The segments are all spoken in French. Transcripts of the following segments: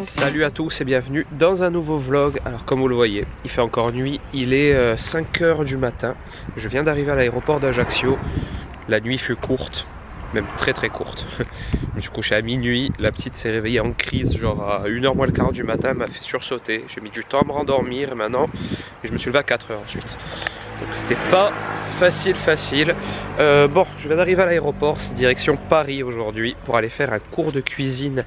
Salut à tous et bienvenue dans un nouveau vlog. Alors comme vous le voyez, il fait encore nuit, il est 5 h du matin. Je viens d'arriver à l'aéroport d'Ajaccio. La nuit fut courte, même très courte. Je me suis couché à minuit, la petite s'est réveillée en crise, genre à 1 h moins le quart du matin, elle m'a fait sursauter. J'ai mis du temps à me rendormir maintenant et je me suis levé à 4 h ensuite. Donc c'était pas facile. Bon, je viens d'arriver à l'aéroport, c'est direction Paris aujourd'hui pour aller faire un cours de cuisine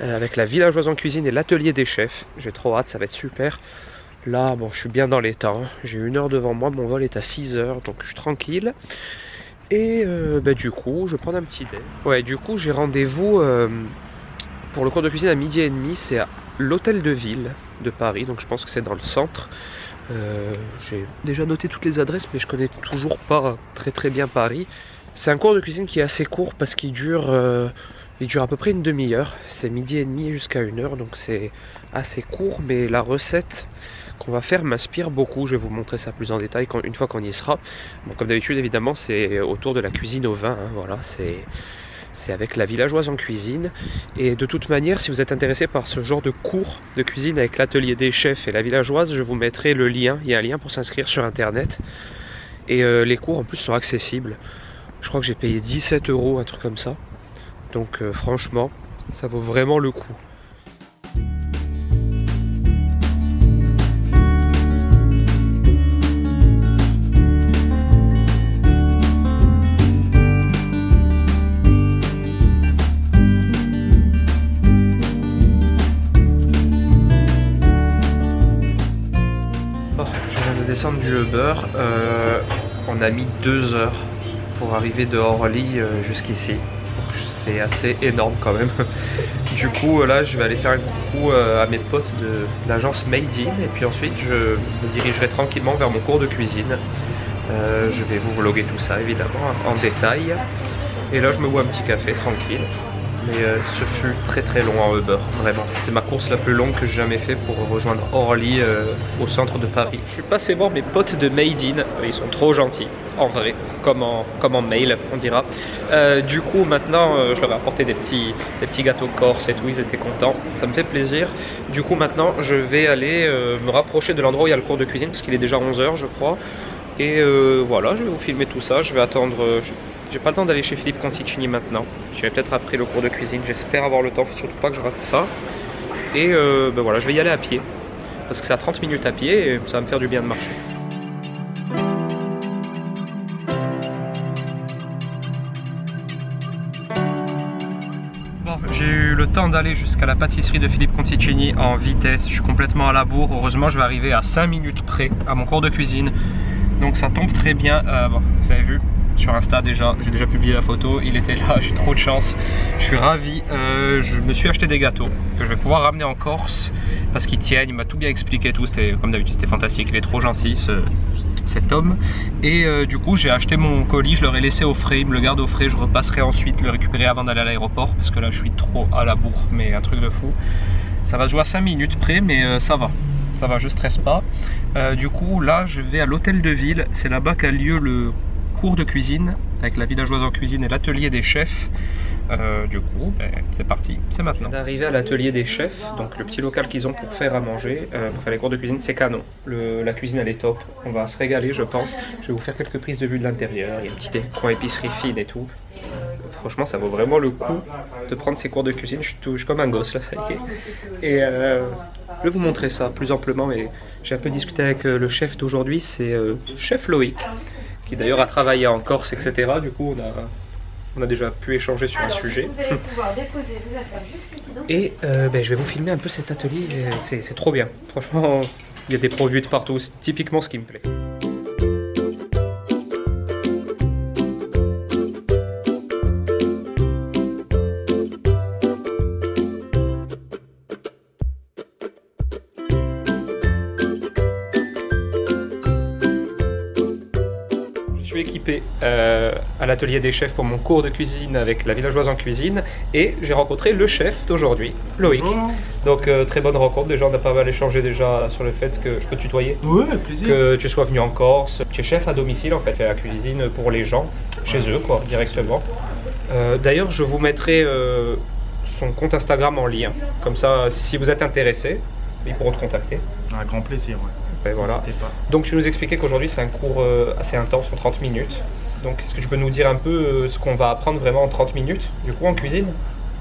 avec la villageoise en cuisine et l'atelier des chefs. J'ai trop hâte, ça va être super. Là, bon, je suis bien dans les temps. J'ai 1 heure devant moi, mon vol est à 6 h, donc je suis tranquille. Et du coup, je vais prendre un petit dé. Ouais, du coup, j'ai rendez-vous pour le cours de cuisine à 12h30. C'est à l'hôtel de ville de Paris, donc je pense que c'est dans le centre. J'ai déjà noté toutes les adresses, mais je connais toujours pas très bien Paris. C'est un cours de cuisine qui est assez court parce qu'il dure... il dure à peu près une demi-heure, c'est 12h30 jusqu'à 1 h, donc c'est assez court, mais la recette qu'on va faire m'inspire beaucoup. Je vais vous montrer ça plus en détail une fois qu'on y sera. Bon, comme d'habitude, évidemment, c'est autour de la cuisine au vin, hein, voilà, c'est avec la villageoise en cuisine. Et de toute manière, si vous êtes intéressé par ce genre de cours de cuisine avec l'atelier des chefs et la villageoise, je vous mettrai le lien, il y a un lien pour s'inscrire sur internet. Et les cours en plus sont accessibles. Je crois que j'ai payé 17 €, un truc comme ça. Donc franchement, ça vaut vraiment le coup. Oh, je viens de descendre du Uber. On a mis 2 heures pour arriver de Orly jusqu'ici. C'est assez énorme quand même. Du coup là je vais aller faire un coucou à mes potes de l'agence Made In et puis ensuite je me dirigerai tranquillement vers mon cours de cuisine. Je vais vous vlogger tout ça évidemment en détail. Et là je me bois un petit café tranquille. Mais ce fut très long en Uber, vraiment. C'est ma course la plus longue que j'ai jamais fait pour rejoindre Orly au centre de Paris. Je suis passé voir mes potes de Made In, ils sont trop gentils, en vrai, comme en mail, on dira. Du coup, maintenant, je leur ai apporté des petits gâteaux corse et tout, ils étaient contents, ça me fait plaisir. Du coup, maintenant, je vais aller me rapprocher de l'endroit où il y a le cours de cuisine, parce qu'il est déjà 11 h, je crois. Et voilà, je vais vous filmer tout ça, je vais attendre... J'ai pas le temps d'aller chez Philippe Conticini maintenant. J'irai peut-être après le cours de cuisine. J'espère avoir le temps, surtout pas que je rate ça. Et voilà, je vais y aller à pied. Parce que c'est à 30 minutes à pied et ça va me faire du bien de marcher. Bon, j'ai eu le temps d'aller jusqu'à la pâtisserie de Philippe Conticini en vitesse. Je suis complètement à la bourre. Heureusement, je vais arriver à 5 minutes près à mon cours de cuisine. Donc ça tombe très bien. Bon, vous avez vu sur Insta déjà, j'ai déjà publié la photo, il était là, j'ai trop de chance, je suis ravi. Je me suis acheté des gâteaux que je vais pouvoir ramener en Corse parce qu'ils tiennent, il m'a tout bien expliqué, tout, comme d'habitude c'était fantastique, il est trop gentil cet homme. Et du coup j'ai acheté mon colis, je leur ai laissé au frais, il me le garde au frais, je repasserai ensuite le récupérer avant d'aller à l'aéroport parce que là je suis trop à la bourre, mais un truc de fou. Ça va se jouer à 5 minutes près, mais ça va, je stresse pas. Du coup là je vais à l'hôtel de ville, c'est là-bas qu'a lieu le cours de cuisine avec la villageoise en cuisine et l'atelier des chefs. Du coup, c'est parti, c'est maintenant. D'arriver à l'atelier des chefs, donc le petit local qu'ils ont pour faire à manger, pour faire les cours de cuisine, c'est canon. La cuisine elle est top, on va se régaler je pense. Je vais vous faire quelques prises de vue de l'intérieur, il y a un petit coin épicerie fine et tout. Franchement ça vaut vraiment le coup de prendre ces cours de cuisine, je suis comme un gosse là, ça y est. Et je vais vous montrer ça plus amplement, et j'ai un peu discuté avec le chef d'aujourd'hui, c'est chef Loïc, qui d'ailleurs a travaillé en Corse, etc. Du coup, on a déjà pu échanger sur un sujet. Vous allez pouvoir déposer vos affaires juste ici. Et je vais vous filmer un peu cet atelier, c'est trop bien. Franchement, il y a des produits de partout, c'est typiquement ce qui me plaît. Équipé à l'atelier des chefs pour mon cours de cuisine avec la villageoise en cuisine, et j'ai rencontré le chef d'aujourd'hui, Loïc. Donc très bonne rencontre, déjà on a pas mal échangé déjà sur le fait que je peux te tutoyer. Oui, avec plaisir. Que tu sois venu en Corse, tu es chef à domicile en fait, la cuisine pour les gens, chez eux quoi, directement. D'ailleurs, je vous mettrai son compte Instagram en lien. Comme ça, si vous êtes intéressé, ils pourront te contacter. Un grand plaisir, ouais. Ben, voilà. Donc tu nous expliquais qu'aujourd'hui c'est un cours assez intense en 30 minutes. Donc est-ce que tu peux nous dire un peu ce qu'on va apprendre vraiment en 30 minutes, du coup en cuisine?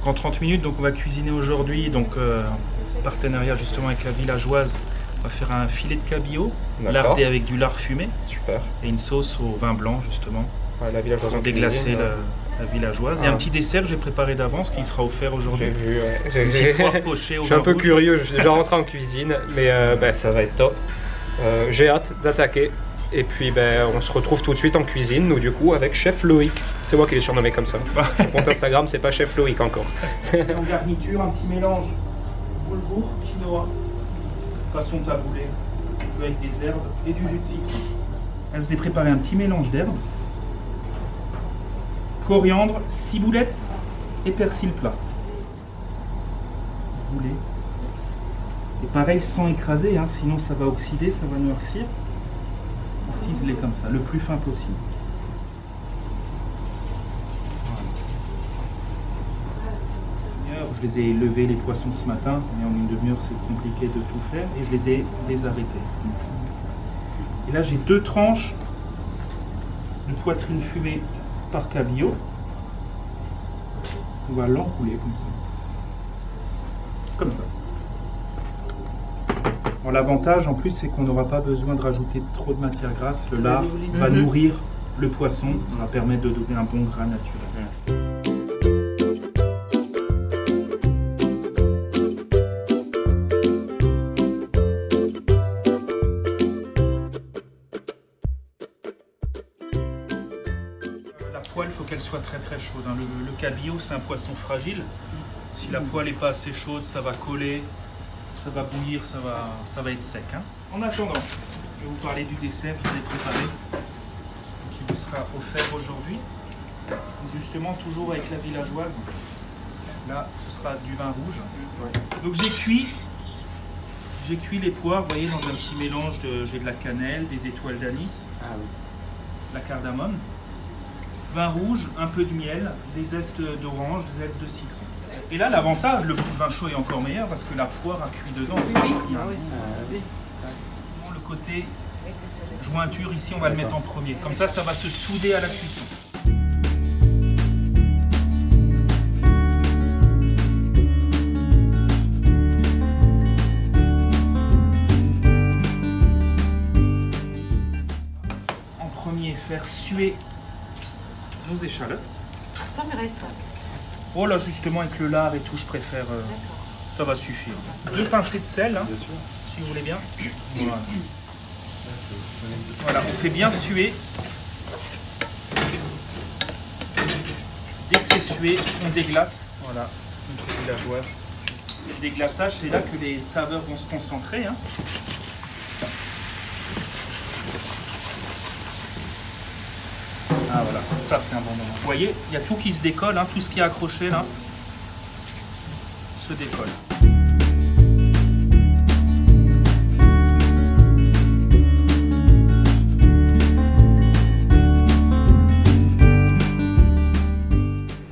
En 30 minutes, donc on va cuisiner aujourd'hui, donc en partenariat justement avec la villageoise. On va faire un filet de cabillaud, lardé avec du lard fumé. Super. Et une sauce au vin blanc justement. Ouais, la villageoise pour déglacer la villageoise. Et un petit dessert que j'ai préparé d'avance qui sera offert aujourd'hui. J'ai vu, ouais. Je suis un peu curieux, je suis déjà rentré en cuisine, mais ben, ça va être top. J'ai hâte d'attaquer. Et puis ben, on se retrouve tout de suite en cuisine, nous du coup, avec Chef Loïc. C'est moi qui l'ai surnommé comme ça. Son compte Instagram, c'est pas Chef Loïc encore. En garniture, un petit mélange boulgour, quinoa, poisson taboulé, avec des herbes et du jus de citron. Je vous ai préparé un petit mélange d'herbes, coriandre, ciboulette et persil plat. Roulé. Et pareil, sans écraser, hein, sinon ça va oxyder, ça va noircir. Ciselé comme ça, le plus fin possible. Voilà. Je les ai levés les poissons ce matin, mais en une demi-heure c'est compliqué de tout faire, et je les ai désarrêtés. Et là j'ai 2 tranches de poitrine fumée par cabillaud. On va l'enrouler comme ça. Comme ça. Bon, l'avantage en plus c'est qu'on n'aura pas besoin de rajouter trop de matière grasse. Le lard va nourrir le poisson, ça va permettre de donner un bon gras naturel. La poêle, il faut qu'elle soit très très chaude. Le cabillaud c'est un poisson fragile. Si la poêle n'est pas assez chaude, ça va coller. Ça va bouillir, ça va être sec. Hein. En attendant, je vais vous parler du dessert que je vous ai préparé, qui vous sera offert aujourd'hui. Justement, toujours avec la villageoise. Là, ce sera du vin rouge. Ouais. Donc j'ai cuit les poires, vous voyez, dans un petit mélange. J'ai de la cannelle, des étoiles d'anis, la cardamome, vin rouge, un peu de miel, des zestes d'orange, des zestes de citron. Et là, l'avantage, le vin chaud est encore meilleur parce que la poire a cuit dedans. Le côté jointure, ici, on va le mettre en premier. Comme ça, ça va se souder à la cuisson. En premier, faire suer nos échalotes. Ça me reste. Oh là, justement, avec le lard et tout, je préfère. Ça va suffire. 2 pincées de sel, hein, si vous voulez bien. Voilà. Voilà, on fait bien suer. Dès que c'est sué, on déglace. Voilà, une petite villageoise. Le déglaçage, c'est là que les saveurs vont se concentrer. Hein. Ah voilà, ça c'est un bon moment. Vous voyez, il y a tout qui se décolle, hein, tout ce qui est accroché là se décolle.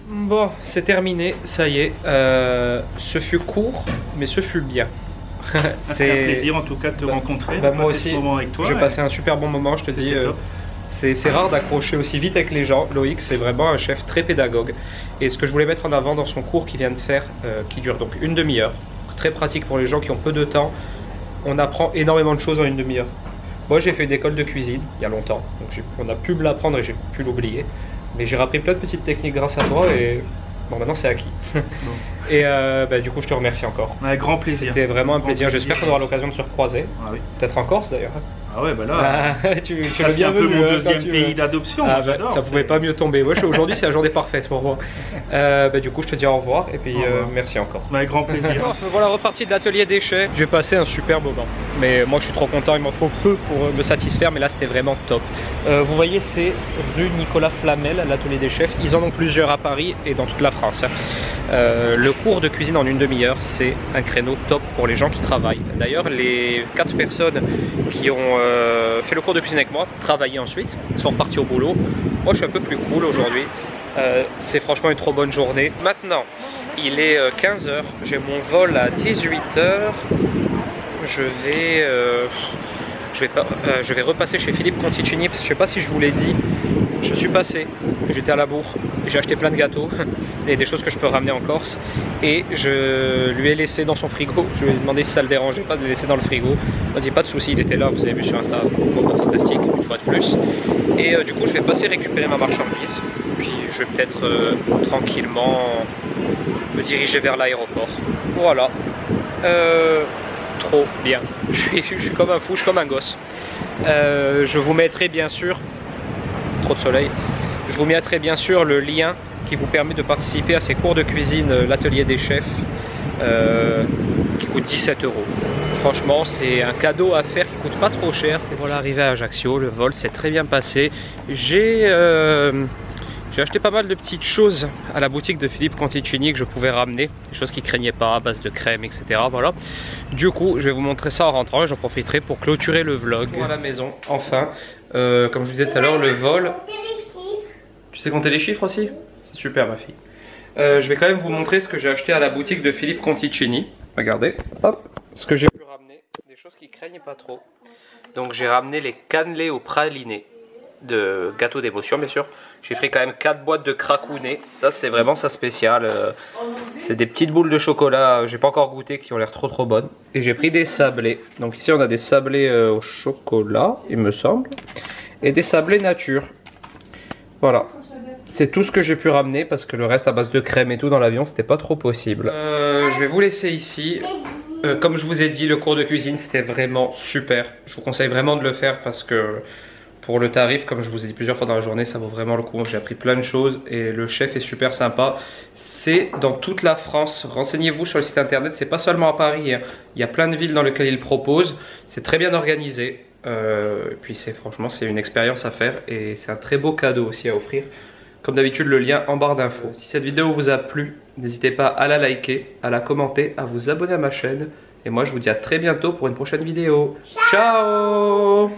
Bon, c'est terminé, ça y est. Ce fut court, mais ce fut bien. C'est un plaisir en tout cas de te rencontrer, de moi aussi, ce moment avec toi. J'ai passé un super bon moment, je te dis. C'est rare d'accrocher aussi vite avec les gens. Loïc, c'est vraiment un chef très pédagogue. Et ce que je voulais mettre en avant dans son cours qu'il vient de faire, qui dure donc une demi-heure, très pratique pour les gens qui ont peu de temps, on apprend énormément de choses en une demi-heure. Moi, j'ai fait une école de cuisine il y a longtemps, donc on a pu me l'apprendre et j'ai pu l'oublier. Mais j'ai appris plein de petites techniques grâce à toi et bon, maintenant c'est acquis. Et du coup, je te remercie encore. Avec grand plaisir. C'était vraiment un plaisir. J'espère qu'on aura l'occasion de se recroiser. Ah oui. Peut-être en Corse d'ailleurs. Ah ouais, bah là, tu c'est un peu mon deuxième pays d'adoption. Ça pouvait pas mieux tomber. Ouais, aujourd'hui, c'est la journée parfaite pour moi. Du coup, je te dis au revoir et puis merci encore. Avec grand plaisir. Voilà, reparti de l'atelier déchets. J'ai passé un super moment. Mais moi, je suis trop content. Il m'en faut peu pour me satisfaire, mais là, c'était vraiment top. Vous voyez, c'est rue Nicolas Flamel, l'atelier des chefs. Ils en ont plusieurs à Paris et dans toute la France. Le cours de cuisine en une demi-heure, c'est un créneau top pour les gens qui travaillent. D'ailleurs, les 4 personnes qui ont fait le cours de cuisine avec moi travaillaient ensuite, ils sont repartis au boulot. Moi je suis un peu plus cool aujourd'hui. C'est franchement une trop bonne journée. Maintenant, il est 15 h, j'ai mon vol à 18 h. Je vais repasser chez Philippe Conticini parce que je sais pas si je vous l'ai dit, je suis passé, j'étais à la bourre, j'ai acheté plein de gâteaux et des choses que je peux ramener en Corse et je lui ai laissé dans son frigo. Je lui ai demandé si ça le dérangeait pas de le laisser dans le frigo. Il m'a dit pas de souci, il était là, vous avez vu sur Insta, moment fantastique, une fois de plus. Et du coup je vais passer récupérer ma marchandise, puis je vais peut-être tranquillement me diriger vers l'aéroport. Voilà. Trop bien, je suis comme un fou, je suis comme un gosse. Je vous mettrai bien sûr, trop de soleil, je vous mettrai bien sûr le lien qui vous permet de participer à ces cours de cuisine, l'atelier des chefs, qui coûte 17 €. Franchement c'est un cadeau à faire qui coûte pas trop cher. Voilà, arrivé à Ajaccio, le vol s'est très bien passé. J'ai acheté pas mal de petites choses à la boutique de Philippe Conticini que je pouvais ramener, des choses qui craignaient pas à base de crème, etc. Voilà. Du coup, je vais vous montrer ça en rentrant et j'en profiterai pour clôturer le vlog. À la maison, enfin, comme je vous disais tout à l'heure, le vol. Tu sais compter les chiffres aussi? C'est super, ma fille. Je vais quand même vous montrer ce que j'ai acheté à la boutique de Philippe Conticini. Regardez, hop, ce que j'ai pu ramener, des choses qui craignent pas trop. Donc j'ai ramené les cannelés au praliné de gâteau d'émotion, bien sûr. J'ai pris quand même 4 boîtes de cracounet. Ça c'est vraiment ça spécial. C'est des petites boules de chocolat, j'ai pas encore goûté, qui ont l'air trop bonnes. Et j'ai pris des sablés. Donc ici on a des sablés au chocolat, il me semble, et des sablés nature. Voilà. C'est tout ce que j'ai pu ramener parce que le reste à base de crème et tout dans l'avion c'était pas trop possible. Je vais vous laisser ici. Comme je vous ai dit, le cours de cuisine c'était vraiment super. Je vous conseille vraiment de le faire parce que pour le tarif, comme je vous ai dit plusieurs fois dans la journée, ça vaut vraiment le coup. J'ai appris plein de choses et le chef est super sympa. C'est dans toute la France. Renseignez-vous sur le site internet, c'est pas seulement à Paris, hein. Il y a plein de villes dans lesquelles il propose. C'est très bien organisé. Et puis franchement, c'est une expérience à faire et c'est un très beau cadeau aussi à offrir. Comme d'habitude, le lien en barre d'infos. Si cette vidéo vous a plu, n'hésitez pas à la liker, à la commenter, à vous abonner à ma chaîne. Et moi, je vous dis à très bientôt pour une prochaine vidéo. Ciao!